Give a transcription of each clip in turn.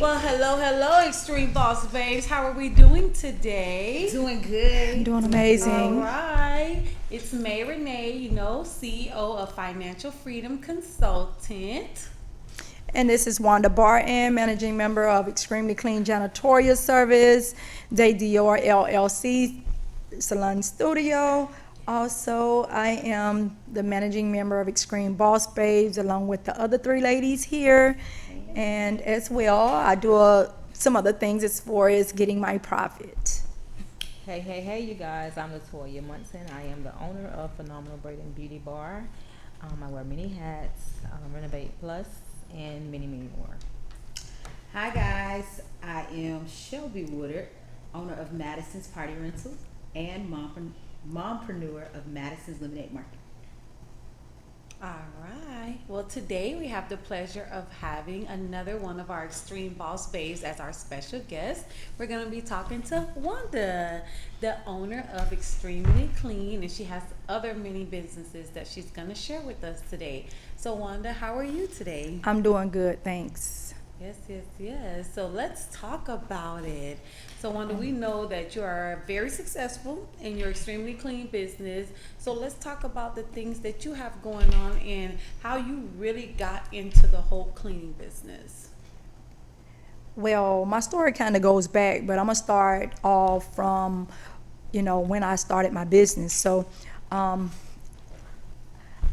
Well, hello, Extreme Boss Babes. How are we doing today? Doing good. Doing All amazing. right. It's May Renee, CEO of Financial Freedom Consultant. And this is Wanda Barton, managing member of Extremely Clean Janitorial Service, De Dior LLC Salon Studio. Also, I am the managing member of Extreme Boss Babes, along with the other three ladies here. And as well, I do some other things as far as getting my profit. Hey, you guys. I'm Latoya Munson. I am the owner of Phenomenal Braid and Beauty Bar. I wear many hats, Renovate Plus, and many more. Hi guys, I am Shelby Woodard, owner of Madison's Party Rentals and mompreneur of Madison's Lemonade Market. All right. Well, today we have the pleasure of having another one of our Extreme Boss Babes as our special guest. We're going to be talking to Wanda, the owner of Extremely Clean, and she has other many businesses that she's going to share with us today. So, Wanda, how are you today? I'm doing good, thanks. Yes. So let's talk about it. So Wanda, we know that you are very successful in your Extremely Clean business. So let's talk about the things that you have going on and how you really got into the whole cleaning business. Well, my story kind of goes back, but I'm gonna start off from, when I started my business. So,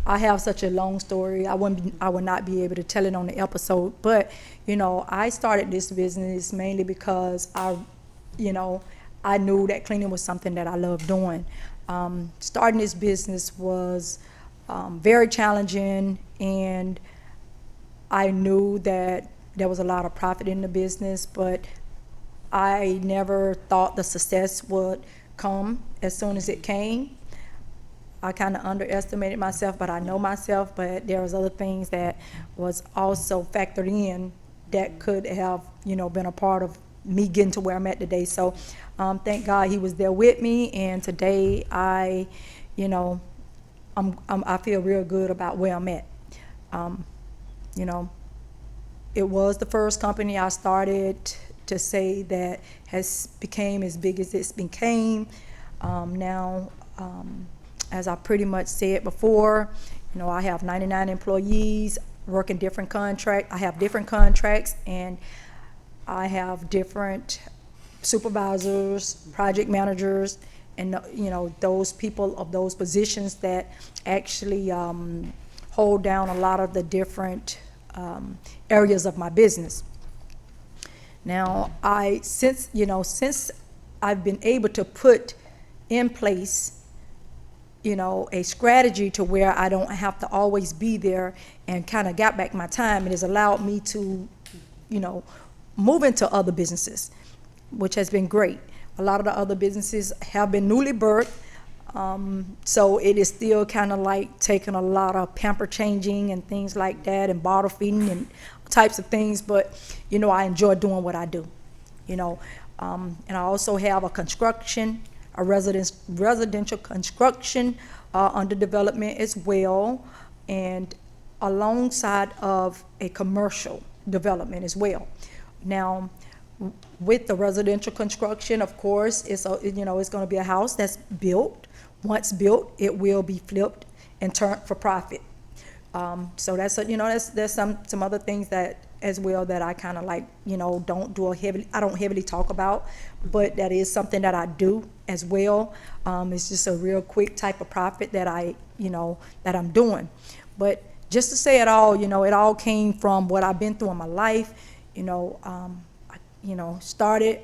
I have such a long story. I would not be able to tell it on the episode, but I started this business mainly because I knew that cleaning was something that I loved doing. Starting this business was very challenging, and I knew that there was a lot of profit in the business, but I never thought the success would come as soon as it came. I kind of underestimated myself, but I know myself, but there was other things that was also factored in that could have, been a part of me getting to where I'm at today. So thank God he was there with me, and today I feel real good about where I'm at. You know, it was the first company I started to say that has became as big as it's became. Now, as I pretty much said before, I have 99 employees working different contracts. I have different contracts, and I have different supervisors, project managers, and those people of those positions that actually hold down a lot of the different areas of my business. Now, since I've been able to put in place a strategy to where I don't have to always be there and kind of got back my time, it has allowed me to move into other businesses, which has been great. A lot of the other businesses have been newly birthed, so it is still kind of like taking a lot of pamper changing and things like that, and bottle feeding and types of things, but I enjoy doing what I do. And I also have a residential construction under development as well, and alongside of a commercial development as well. Now, with the residential construction, of course, it's going to be a house that's built. Once built, it will be flipped and turned for profit. So there's some other things that as well that I kind of like I don't heavily talk about, but that is something that I do as well. It's just a real quick type of profit that that I'm doing. But just to say it all came from what I've been through in my life. Started,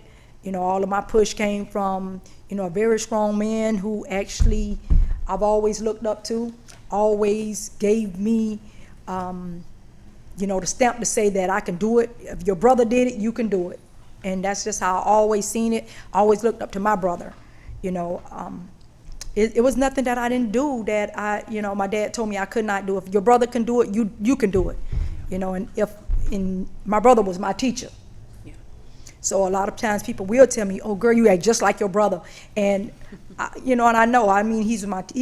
all of my push came from, a very strong man who actually I've always looked up to, always gave me, the stamp to say that I can do it. If your brother did it, you can do it. And that's just how I always seen it. I always looked up to my brother. It was nothing that I didn't do that my dad told me I could not do. If your brother can do it, you can do it. And my brother was my teacher. So a lot of times people will tell me, "Oh, girl, you act just like your brother," and and I know. I mean, he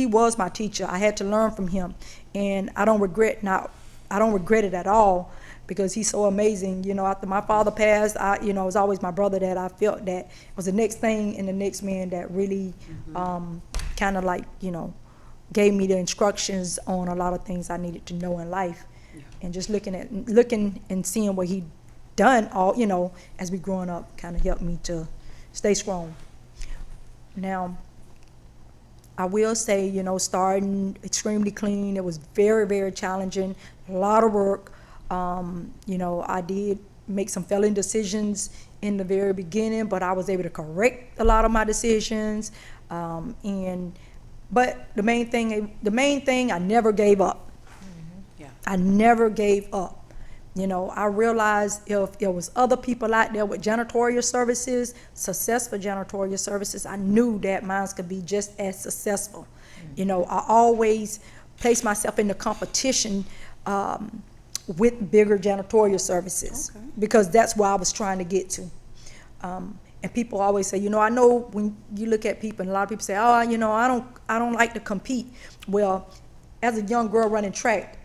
was my teacher. I had to learn from him, and I don't regret it at all, because he's so amazing. You know, after my father passed, it was always my brother that I felt that was the next thing and the next man that really kind of like, gave me the instructions on a lot of things I needed to know in life. Yeah. And just looking and seeing what he done all, as we growing up kind of helped me to stay strong. Now, I will say, starting Extremely Clean, it was very, very challenging, a lot of work. I did make some failing decisions in the very beginning, but I was able to correct a lot of my decisions. But the main thing, I never gave up. Yeah. I never gave up. I realized if there was other people out there with janitorial services, successful janitorial services, I knew that mine could be just as successful. I always place myself in the competition with bigger janitorial services, Okay. because that's where I was trying to get to. And people always say, I know when you look at people, and a lot of people say, I don't like to compete. Well, as a young girl running track,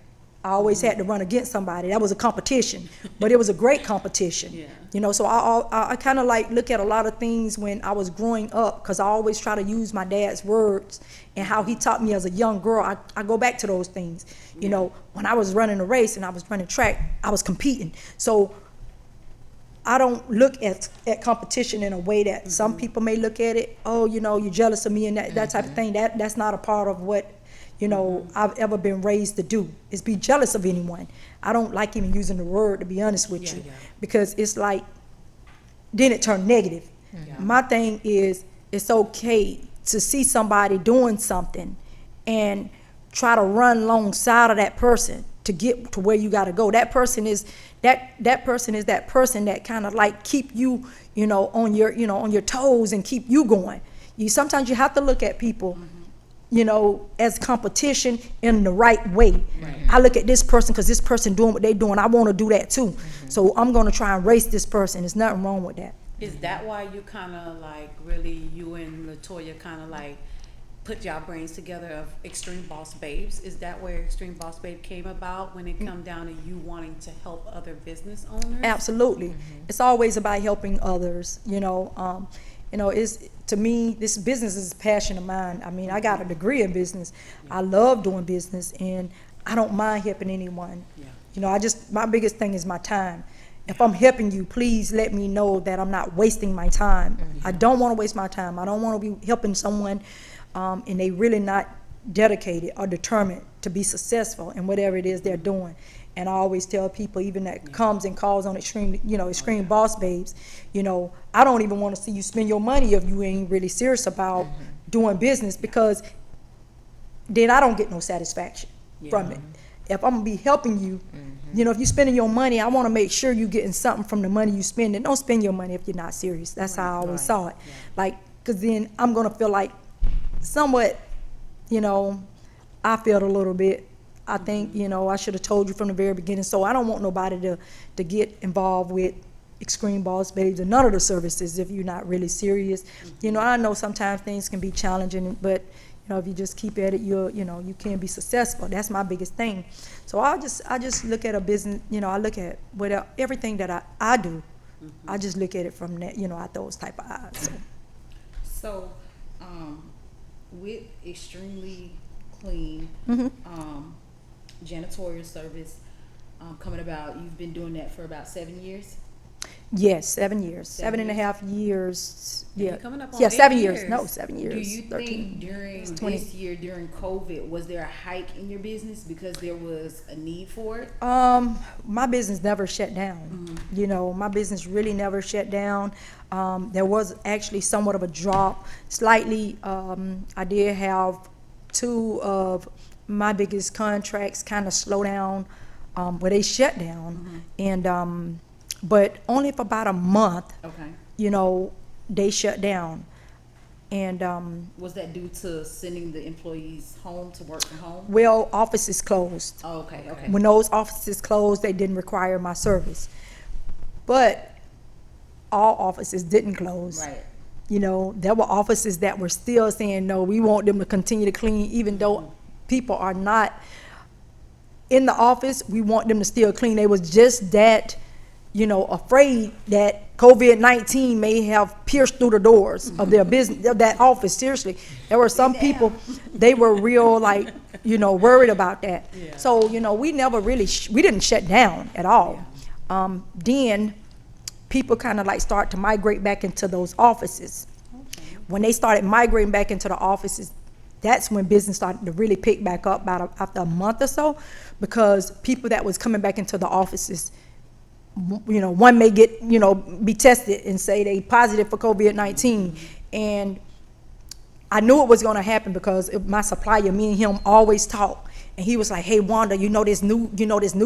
I always had to run against somebody. That was a competition, but it was a great competition. Yeah. So I kind of like look at a lot of things when I was growing up, because I always try to use my dad's words and how he taught me as a young girl. I go back to those things. When I was running a race and I was running track, I was competing. So I don't look at competition in a way that some people may look at it. Oh, you're jealous of me and that type of thing. That's not a part of what I've ever been raised to do, is be jealous of anyone. I don't like even using the word, to be honest with you, because it's like, then it turned negative. Yeah. My thing is, it's okay to see somebody doing something and try to run alongside of that person to get to where you got to go. That person is that person that kind of like keep you, on your toes and keep you going. Sometimes you have to look at people, as competition in the right way. Right. I look at this person because this person doing what they doing. I want to do that too. So I'm going to try and race this person. There's nothing wrong with that. Is that why you kind of like really, you and LaToya kind of like put y'all brains together of Extreme Boss Babes? Is that where Extreme Boss Babe came about, when it come down to you wanting to help other business owners? Absolutely. It's always about helping others. It's, to me, this business is a passion of mine. I mean, I got a degree in business. I love doing business, and I don't mind helping anyone. Yeah. My biggest thing is my time. If I'm helping you, please let me know that I'm not wasting my time. I don't want to waste my time. I don't want to be helping someone and they really not dedicated or determined to be successful in whatever it is they're doing. And I always tell people, even that comes and calls on Extreme Boss Babes, I don't even want to see you spend your money if you ain't really serious about doing business, because then I don't get no satisfaction from it. If I'm gonna be helping you, if you're spending your money, I want to make sure you're getting something from the money you spend. And don't spend your money if you're not serious. That's how I always saw it. Yeah. Like, because then I'm gonna feel like somewhat, I failed a little bit. I think, I should have told you from the very beginning. So I don't want nobody to get involved with Extreme Boss Babes or none of the services if you're not really serious. I know sometimes things can be challenging, but if you just keep at it, you can be successful. That's my biggest thing. So I just look at a business, I look at everything that I do. I just look at it from that, at those type of eyes. So, with Extremely Clean, janitorial service coming about, you've been doing that for about 7 years? Yes, 7 years. 7 7.5 years. And Yeah. you're coming up on Yeah, 8 7 years. years. No, 7 years. Do you 13. think during 20. this year, during COVID, was there a hike in your business because there was a need for it? My business never shut down. My business really never shut down. There was actually somewhat of a drop, slightly. I did have 2 of my biggest contracts kind of slow down, where they shut down, and but only for about a month. Okay. They shut down, and Was that due to sending the employees home to work from home? well, offices closed. Oh, okay, okay. When those offices closed, they didn't require my service. But all offices didn't close. Right. There were offices that were still saying, no, we want them to continue to clean, even though people are not, in the office, we want them to still clean. They was just that, afraid that COVID-19 may have pierced through the doors of their business, of that office. Seriously, there were some people, they were real, like, worried about that. Yeah. So, we never really, we didn't shut down at all. Then people kind of like start to migrate back into those offices. Okay. When they started migrating back into the offices, that's when business started to really pick back up after a month or so, because people that was coming back into the offices, one may get, be tested and say they positive for COVID-19. And I knew it was going to happen because my supplier, me and him always talk. And he was like, "Hey, Wanda, this new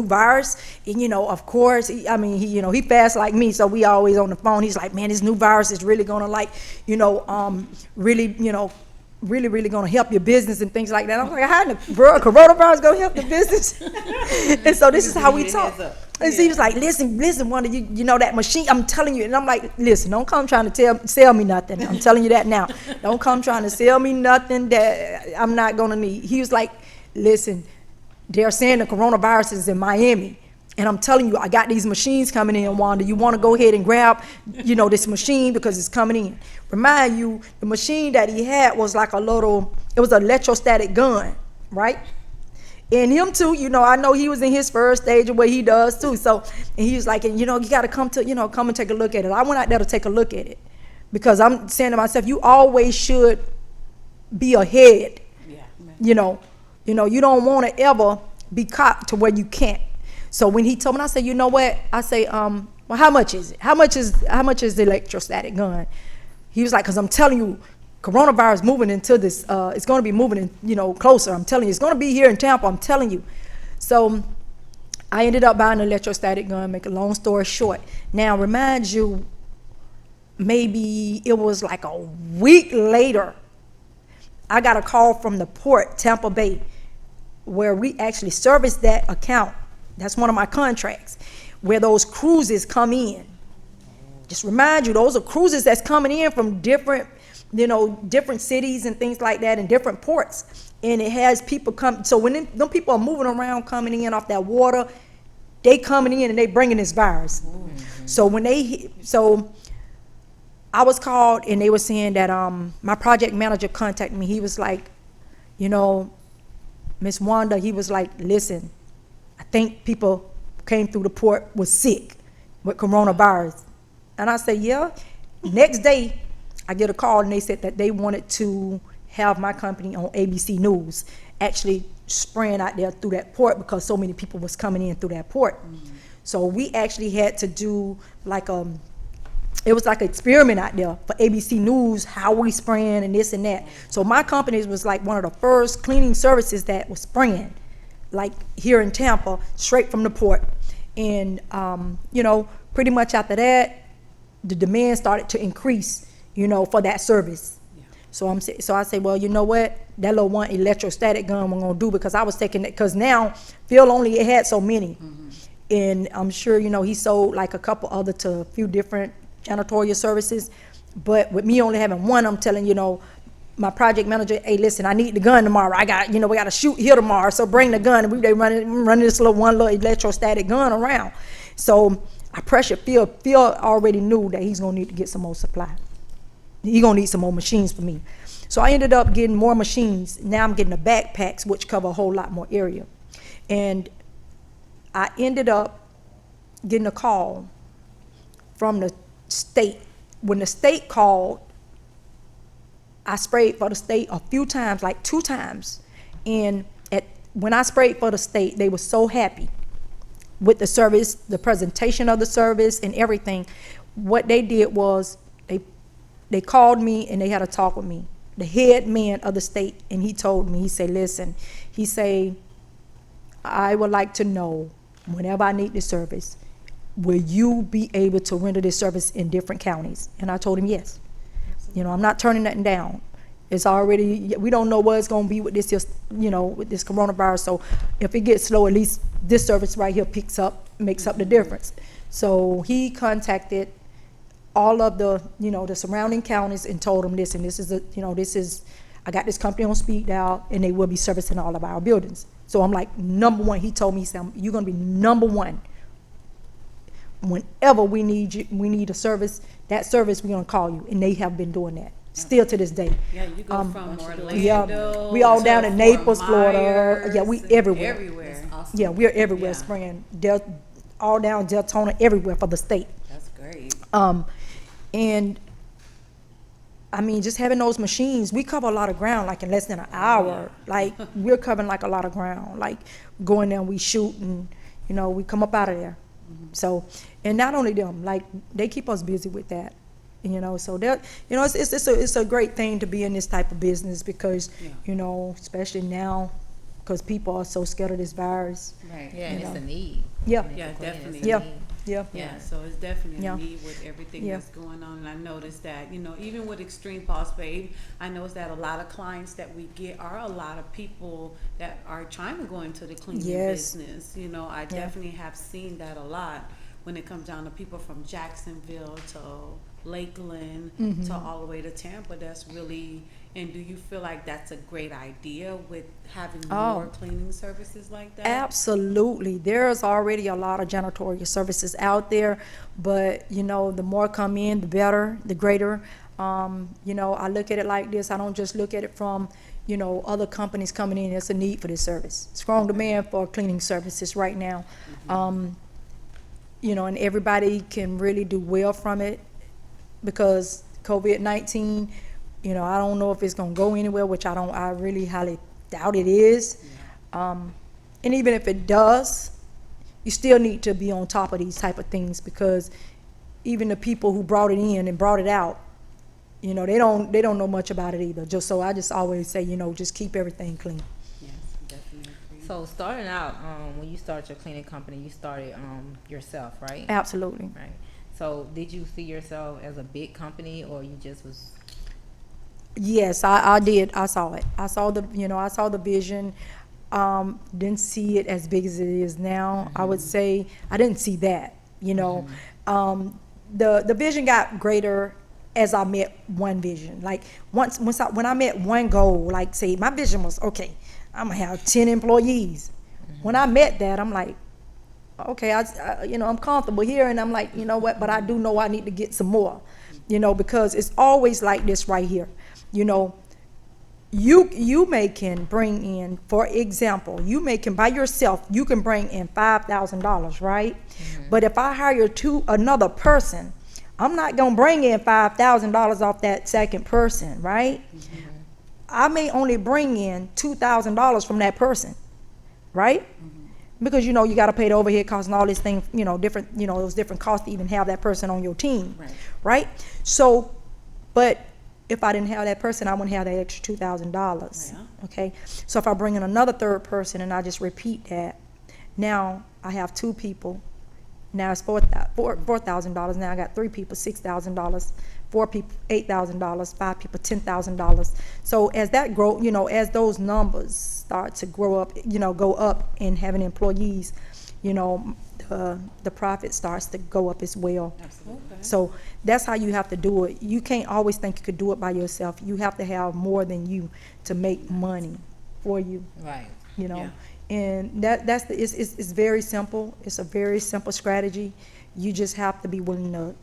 virus?" And, of course, he fast like me, so we always on the phone. He's like, "Man, this new virus is really going to really going to help your business and things like that." I'm like, "How in the world coronavirus going to help the business?" And so this is how we talk. And so he was like, listen, Wanda, you know that machine, I'm telling you. And I'm like, "Listen, don't come trying to sell me nothing. I'm telling you that now. Don't come trying to sell me nothing that I'm not going to need." He was like, "Listen, they're saying the coronavirus is in Miami. And I'm telling you, I got these machines coming in, Wanda. You want to go ahead and grab, this machine because it's coming in." Remind you, the machine that he had was like it was an electrostatic gun, right? And him too, I know he was in his first stage of what he does too. So, and he was like, "And you got to come and take a look at it." I went out there to take a look at it because I'm saying to myself, you always should be ahead. Yeah. You don't want to ever be caught to where you can't. So when he told me, I said, "You know what?" I say, "Well, how much is it? How much is the electrostatic gun?" He was like, "Because I'm telling you, coronavirus moving into this. It's going to be moving in, closer. I'm telling you, it's going to be here in Tampa. I'm telling you." So I ended up buying an electrostatic gun. Make a long story short. Now, remind you, maybe it was like a week later, I got a call from the port, Tampa Bay, where we actually service that account. That's one of my contracts, where those cruises come in. Just remind you, those are cruises that's coming in from different cities and things like that, and different ports. And it has people come. So when them people are moving around, coming in off that water, they coming in and they bringing this virus. Mm-hmm. So I was called and they were saying that my project manager contacted me. He was like, "Miss Wanda," he was like, "Listen, I think people came through the port was sick with coronavirus." And I said, "Yeah." Next day, I get a call and they said that they wanted to have my company on ABC News, actually spraying out there through that port because so many people was coming in through that port. Mm-hmm. So we actually had to do it was like an experiment out there for ABC News, how we spraying and this and that. So my company was like one of the first cleaning services that was spraying, like here in Tampa, straight from the port. And, pretty much after that, the demand started to increase, for that service. Yeah. So I say, well, you know what? That little one electrostatic gun we're going to do, because I was taking it, because now Phil only had so many. Mm-hmm. And I'm sure, he sold like a couple other to a few different janitorial services. But with me only having one, I'm telling, my project manager, "Hey, listen, I need the gun tomorrow. I got, we got to shoot here tomorrow. So bring the gun." And they running this little electrostatic gun around. So I pressured Phil. Phil already knew that he's going to need to get some more supply. He's going to need some more machines for me. So I ended up getting more machines. Now I'm getting the backpacks, which cover a whole lot more area. And I ended up getting a call from the state. When the state called, I sprayed for the state a few times, like 2 times. And when I sprayed for the state, they were so happy with the service, the presentation of the service and everything. What they did was they called me and they had a talk with me, the head man of the state, and he told me, he said, "Listen," he said, "I would like to know, whenever I need this service, will you be able to render this service in different counties?" And I told him yes. I'm not turning nothing down. It's already, we don't know what it's going to be with this, with this coronavirus. So if it gets slow, at least this service right here makes up the difference. So he contacted all of the, the surrounding counties and told them, "Listen, I got this company on speed dial and they will be servicing all of our buildings." So I'm like, number one. He told me, he said, you're going to be number one. Whenever we need a service, that service, we're going to call you. And they have been doing that. Still to this day. Yeah, you go from Orlando. Yeah, we all down in Naples, Florida. Yeah, we everywhere. Everywhere. That's awesome. Yeah, we're everywhere, Yeah. spraying all down Deltona, everywhere for the state. That's great. And I mean, just having those machines, we cover a lot of ground, like in less than an hour. Like we're covering like a lot of ground. Like going there, we shoot, and we come up out of there. So, and not only them, like they keep us busy with that. So that it's a great thing to be in this type of business because especially now, because people are so scared of this virus. Right. Yeah, and it's a need. Yeah. And Yeah, it's a clean, definitely. it's a Yeah. need. Yeah. Yeah, so it's definitely Yeah. a need with everything Yeah. that's going on. And I noticed that, even with Extreme Phosphate, I noticed that a lot of clients that we get are a lot of people that are trying to go into the cleaning Yes. business. I definitely have seen that a lot when it comes down to people from Jacksonville to Lakeland to all the way to Tampa. That's really, and do you feel like that's a great idea with having more cleaning services like that? Absolutely. There's already a lot of janitorial services out there, but the more come in, the better, the greater. I look at it like this. I don't just look at it from, other companies coming in. There's a need for this service. Strong demand for cleaning services right now. And everybody can really do well from it because COVID-19, I don't know if it's going to go anywhere, which I really highly doubt it is. And even if it does, you still need to be on top of these type of things because even the people who brought it in and brought it out, they don't know much about it either. I just always say, just keep everything clean. Yes, definitely agree. So starting out, when you started your cleaning company, you started yourself, right? Absolutely. Right. So did you see yourself as a big company, or you just was? Yes, I did. I saw it. I saw the vision. Didn't see it as big as it is now. I would say I didn't see that. The vision got greater as I met one vision. Like when I met one goal, like say my vision was okay, I'm gonna have 10 employees. When I met that, I'm like, okay, I'm comfortable here, and I'm like, what? But I do know I need to get some more, because it's always like this right here. You can bring in, for example, by yourself, you can bring in $5,000, right? But if I hire another person, I'm not gonna bring in $5,000 off that second person, right? I may only bring in $2,000 from that person, right? Because you got to pay the overhead costs and all these things, different, those different costs to even have that person on your team, right? So, but if I didn't have that person, I wouldn't have that extra $2,000. Yeah. Okay, so if I bring in another third person and I just repeat that, now I have two people. Now it's $4,000. Now I got three people, $6,000. 4 people, $8,000. 5 people, $10,000. So as that grow, as those numbers start to grow up, go up, and having employees, the profit starts to go up as well. Absolutely. Okay. So that's how you have to do it. You can't always think you could do it by yourself. You have to have more than you to make money for you. Right. Yeah. And it's very simple. It's a very simple strategy. You just have to be willing to,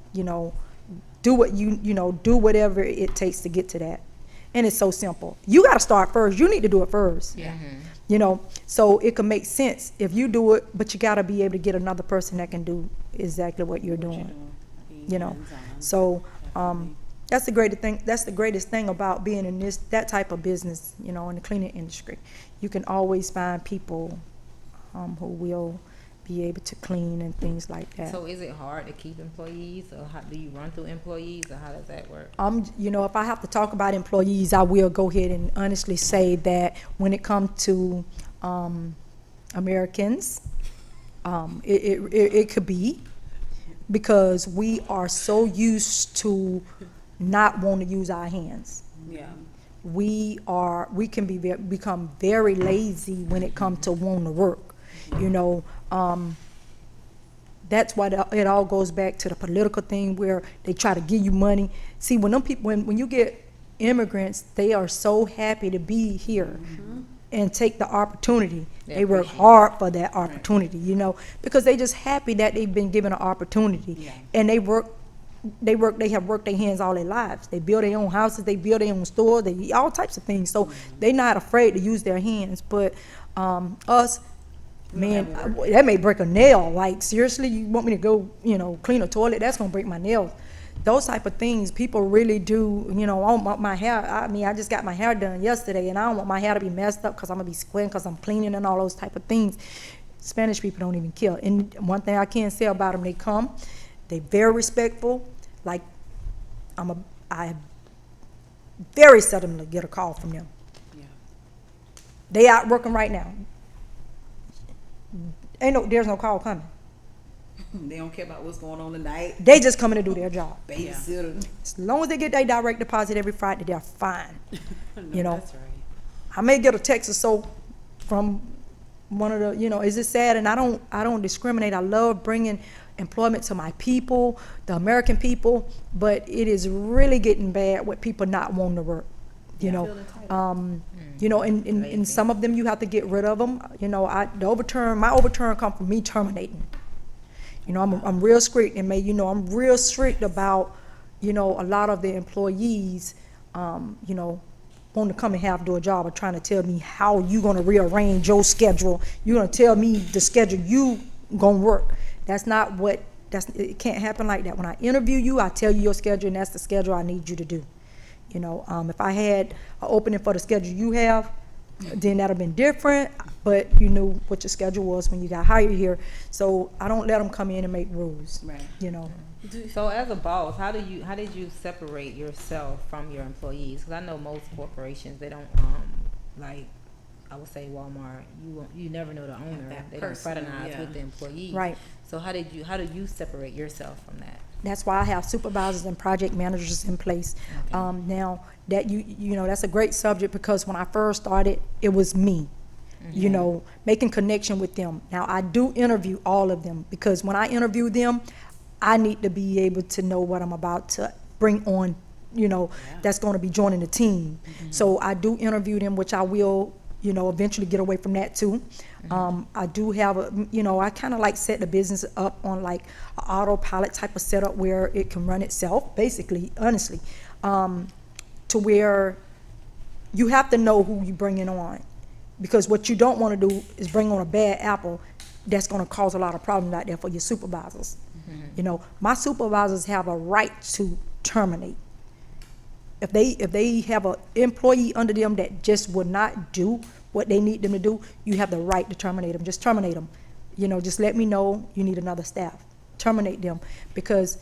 do what do whatever it takes to get to that. And it's so simple. You got to start first. You need to do it first. Yeah. So it can make sense if you do it, but you got to be able to get another person that can do exactly what you're doing. Being You know. hands-on. So Definitely. that's the greatest thing. That's the greatest thing about being in that type of business. In the cleaning industry, you can always find people who will be able to clean and things like that. So is it hard to keep employees, or how do you run through employees, or how does that work? If I have to talk about employees, I will go ahead and honestly say that when it comes to Americans, it could be, because we are so used to not wanting to use our hands. Yeah. We can become very lazy when it comes to wanting to work. That's why it all goes back to the political thing where they try to give you money. See, when you get immigrants, they are so happy to be here. and take the opportunity. They They work appreciate hard for that opportunity, you know, because they just happy that they've been given an opportunity. Yeah. And they have worked their hands all their lives. They build their own houses, they build their own stores, they all types of things. So they're not afraid to use their hands. But us, man, that may break a nail. Like, seriously, you want me to go, you know, clean a toilet? That's gonna break my nails. Those type of things, people really do, you know. I don't want my hair, I mean, I just got my hair done yesterday, and I don't want my hair to be messed up because I'm gonna be squinting because I'm cleaning and all those type of things. Spanish people don't even care. And one thing I can say about them, they come, they very respectful. Like, I very seldomly get a call from them. Yeah. They out working right now. There's no call coming. They don't care about what's going on tonight. They just coming to do their job. Babysitter. As long as they get their direct deposit every Friday, they're fine. No, You know. that's right. I may get a text or so from one of the, you know, is it sad? And I don't discriminate. I love bringing employment to my people, the American people, but it is really getting bad with people not wanting to work. You know, you know, and some of them you have to get rid of them. You know, my overturn come from me terminating. You know, I'm real strict, and I'm real strict about, you know, a lot of the employees, you know, wanting to come and do a job or trying to tell me how you gonna rearrange your schedule. You're gonna tell me the schedule you gonna work. It can't happen like that. When I interview you, I tell you your schedule, and that's the schedule I need you to do. You know, if I had an opening for the schedule you have, then that'd have been different, but you knew what your schedule was when you got hired here. So I don't let them come in and make rules. Right. You know. So as a boss, how did you separate yourself from your employees? Because I know most corporations, they don't like, I would say Walmart, you never know the owner. that They person, don't fraternize yeah. with the employees. Right. So how do you separate yourself from that? That's why I have supervisors and project managers in place. Now that you know, that's a great subject, because when I first started, it was me. You know, making connection with them. Now I do interview all of them, because when I interview them, I need to be able to know what I'm about to bring on, you know, that's going to be joining the team. So I do interview them, which I will, you know, eventually get away from that too. I do have I kind of like set the business up on like an autopilot type of setup where it can run itself, basically, honestly, to where you have to know who you bringing on, because what you don't want to do is bring on a bad apple that's going to cause a lot of problems out there for your supervisors. You know, my supervisors have a right to terminate. If they have an employee under them that just would not do what they need them to do, you have the right to terminate them. Just terminate them. You know, just let me know you need another staff. Terminate them, because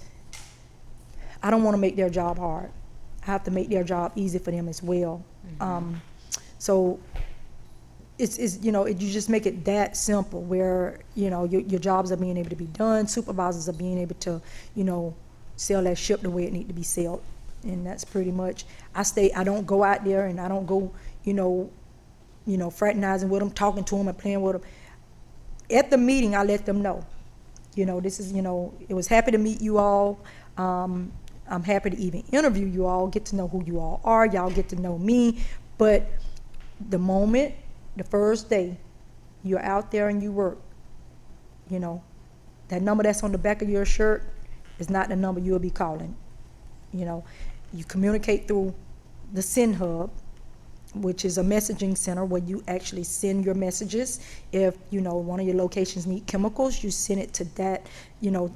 I don't want to make their job hard. I have to make their job easy for them as well. So it's you know, you just make it that simple where, you know, your jobs are being able to be done. Supervisors are being able to, you know, sail that ship the way it need to be sailed. And that's pretty much, I don't go out there and I don't go, you know, fraternizing with them, talking to them and playing with them. At the meeting, I let them know, you know, this is, you know, it was happy to meet you all. I'm happy to even interview you all, get to know who you all are. Y'all get to know me. But the first day you're out there and you work, you know, that number that's on the back of your shirt is not the number you'll be calling. You know, you communicate through the Send Hub, which is a messaging center where you actually send your messages. If, you know, one of your locations need chemicals, you send it to that, you know,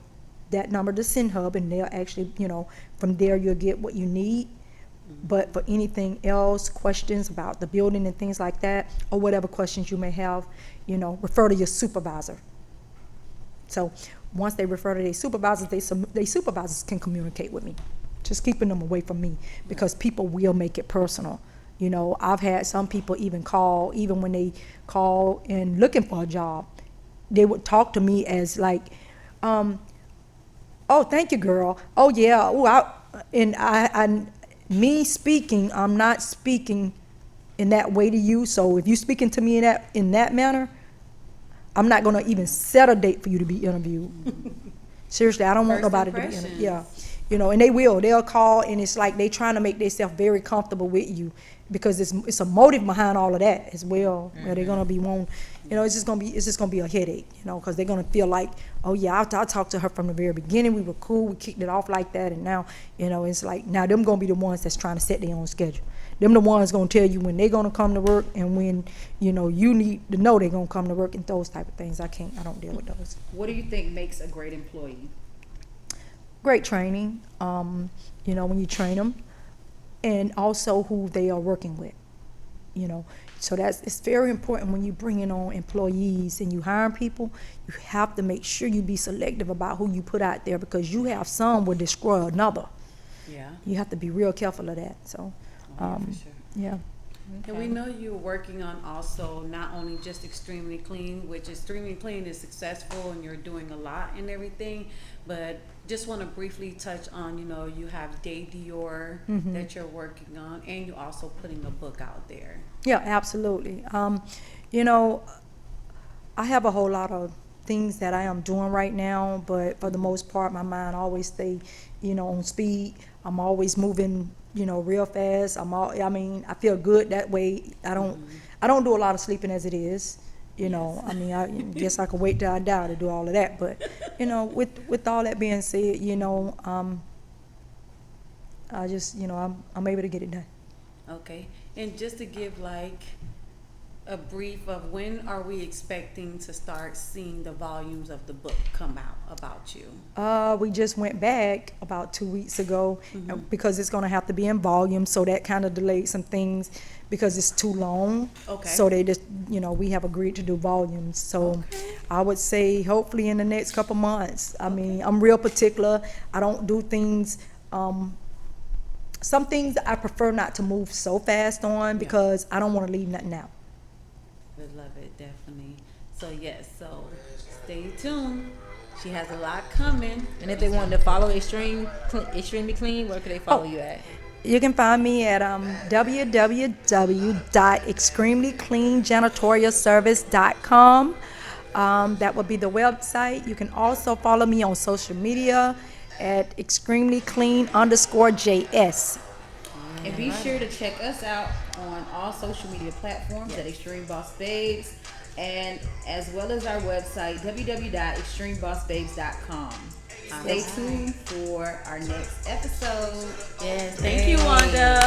that number, the Send Hub, and they'll actually, you know, from there you'll get what you need. But for anything else, questions about the building and things like that, or whatever questions you may have, you know, refer to your supervisor. So once they refer to their supervisors, their supervisors can communicate with me. Just keeping them away from me, because people will make it personal. You know, I've had some people even when they call and looking for a job, they would talk to me as like, oh, thank you, girl. Oh yeah. Me speaking, I'm not speaking in that way to you. So if you're speaking to me in that manner, I'm not gonna even set a date for you to be interviewed. Seriously, I don't want First nobody to be impressions. interviewed. Yeah. you know, and they'll call, and it's like they trying to make themselves very comfortable with you, because it's a motive behind all of that as well. Where they're gonna be you know, it's just gonna be a headache, you know, because they're gonna feel like, oh yeah, I talked to her from the very beginning, we were cool, we kicked it off like that, and now, you know, it's like, now them gonna be the ones that's trying to set their own schedule. Them the ones gonna tell you when they're gonna come to work, and when, you know, you need to know they're gonna come to work, and those type of things. I don't deal with those. What do you think makes a great employee? Great training, you know, when you train them, and also who they are working with, you know. So it's very important when you bringing on employees and you hiring people. You have to make sure you be selective about who you put out there, because you have some will destroy another. Yeah. You have to be real careful of that. So, Yeah, for sure. yeah. And we know you're working on also not only just Extremely Clean, which Extremely Clean is successful and you're doing a lot and everything, but just want to briefly touch on, you know, you have Day Dior that you're working on, and you're also putting a book out there. Yeah, absolutely. You know, I have a whole lot of things that I am doing right now, but for the most part, my mind always stay, you know, on speed. I'm always moving, you know, real fast. I mean, I feel good that way. I don't do a lot of sleeping as it is. You know, I mean, I guess I could wait till I die to do all of that. But, you know, with all that being said, you know, I just, you know, I'm able to get it done. Okay. And just to give like a brief of when are we expecting to start seeing the volumes of the book come out about you? We just went back about 2 weeks ago, because it's going to have to be in volume, so that kind of delayed some things because it's too long. Okay. So they just, you know, we have agreed to do volumes. So I would say hopefully in the next couple months. I mean, I'm real particular. I don't do things, some things I prefer not to move so fast on, because I don't want to leave nothing out. Would love it, definitely. So yes, so stay tuned. She has a lot coming. And if they wanted to follow Extremely Clean, where could they follow you at? You can find me at www.extremelycleanjanitorialservice.com. That would be the website. You can also follow me on social media at extremelyclean_JS. And be sure to check us out on all social media platforms at Extreme Boss Babes, and as well as our website, www.extremebossbabes.com. Stay tuned for our next episode. Yes, thank you, Wanda.